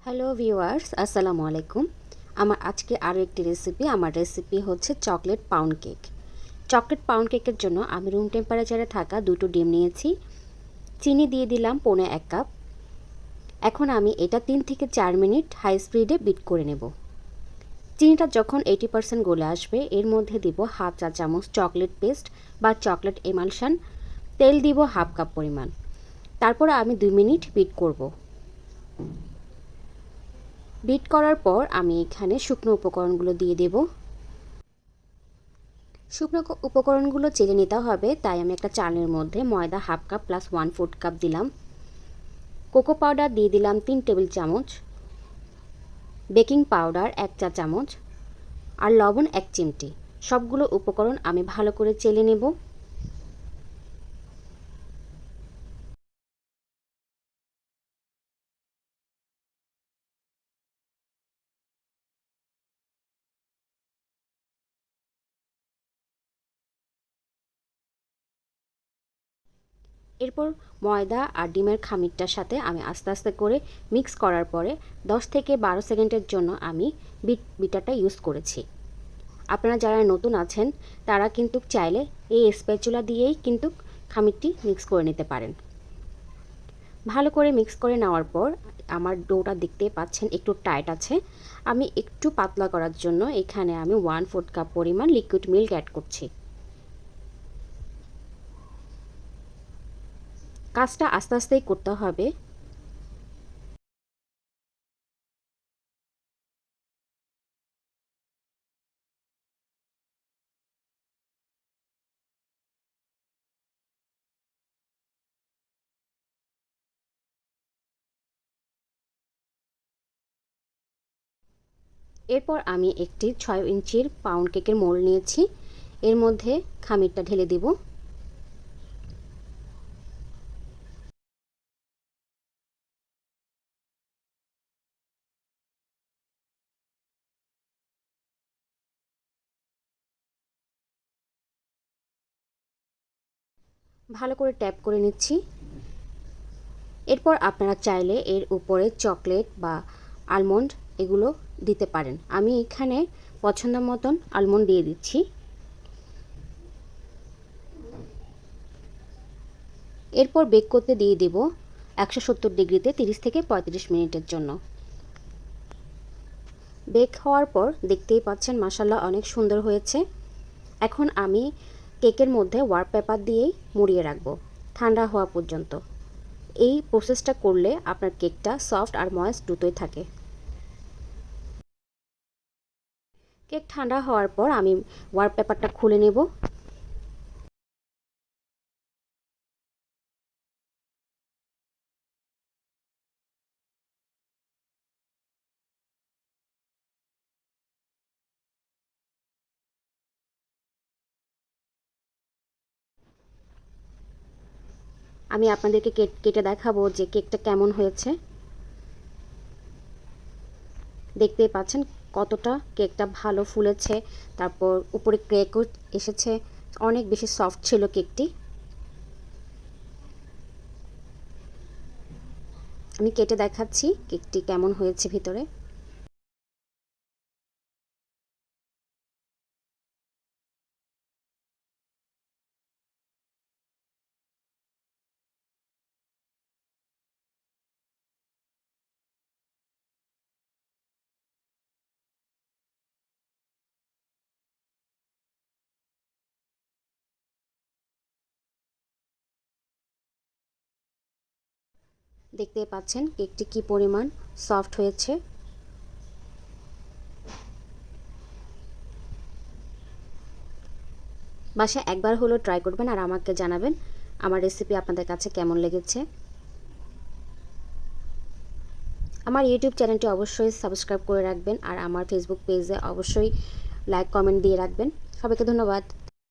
Hello viewers, আসসালামু আলাইকুম। আমার আজকে আরও একটি রেসিপি। আমার রেসিপি হচ্ছে chocolate pound cake. Chocolate pound কেকের জন্য আমি রুম টেম্পারেচারে থাকা দুটো ডিম নিয়েছি। চিনি দিয়ে দিলাম 1.5 কাপ। এখন আমি এটা 3 থেকে 4 মিনিট হাই স্পিডে বিট করে নেব। চিনিটা যখন 80% গলে আসবে, এর মধ্যে দিব হাফ চা চামচ চকলেট পেস্ট বা চকলেট এমালশন। তেল দিব হাফ কাপ পরিমাণ। তারপর আমি 2 মিনিট বিট করব। বিট করার পর আমি এখানে শুকনো উপকরণগুলো দিয়ে দেব। শুকনো উপকরণগুলো চেলে নিতে হবে, তাই আমি একটা চালনির মধ্যে ময়দা হাফ কাপ প্লাস 1/4 কাপ দিলাম। কোকো পাউডার দিয়ে দিলাম 3 টেবিল চামচ, বেকিং পাউডার 1 চা চামচ আর লবণ 1 চিমটি। সবগুলো উপকরণ আমি ভালো করে চেলে নেব। এরপর ময়দা আর ডিমের খামিরটার সাথে আমি আস্তে আস্তে করে মিক্স করার পরে 10 থেকে 12 সেকেন্ডের জন্য আমি বিটারটা ইউজ করেছি। আপনারা যারা নতুন আছেন তারা কিন্তু চাইলে এই স্প্যাচুলা দিয়েই কিন্তু খামিরটি মিক্স করে নিতে পারেন। ভালো করে মিক্স করে নেওয়ার পর আমার ডোটা দেখতে পাচ্ছেন একটু টাইট আছে। আমি একটু পাতলা করার জন্য এখানে আমি 1/4 কাপ পরিমাণ লিকুইড মিল্ক অ্যাড করছি। কাজটা আস্তে আস্তেই করতে হবে। এরপর আমি একটি 6 ইঞ্চির পাউন্ড কেকের মোল্ড নিয়েছি। এর মধ্যে খামিরটা ঢেলে দিব। ভালো করে ট্যাপ করে নিচ্ছি। এরপর আপনারা চাইলে এর উপরে চকলেট বা আলমন্ড এগুলো দিতে পারেন। আমি এখানে পছন্দ মতন আলমন্ড দিয়ে দিচ্ছি। এরপর বেক করতে দিয়ে দেব 170 ডিগ্রিতে 30 থেকে 35 মিনিটের জন্য। বেক হওয়ার পর দেখতেই পাচ্ছেন মাশাআল্লাহ অনেক সুন্দর হয়েছে। এখন আমি কেকের মধ্যে ওয়ার পেপার দিয়েই মুড়িয়ে রাখবো ঠান্ডা হওয়া পর্যন্ত। এই প্রসেসটা করলে আপনার কেকটা সফট আর ময়েস্ট দুটোই থাকে। কেক ঠান্ডা হওয়ার পর আমি ওয়ার পেপারটা খুলে নেব। আমি আপনাদেরকে কেটে দেখাবো যে কেকটা কেমন হয়েছে। দেখতেই পাচ্ছেন কতটা কেকটা ভালো ফুলেছে, তারপর উপরে কেকও এসেছে, অনেক বেশি সফট ছিল কেকটি। আমি কেটে দেখাচ্ছি কেকটি কেমন হয়েছে ভিতরে। দেখতেই পাচ্ছেন কেকটি কি পরিমাণ সফট হয়েছে। বাসায় একবার হলো ট্রাই করবেন আর আমাকে জানাবেন আমার রেসিপি আপনাদের কাছে কেমন লেগেছে। আমার ইউটিউব চ্যানেলটি অবশ্যই সাবস্ক্রাইব করে রাখবেন আর আমার ফেসবুক পেজে অবশ্যই লাইক কমেন্ট দিয়ে রাখবেন। সবাইকে ধন্যবাদ।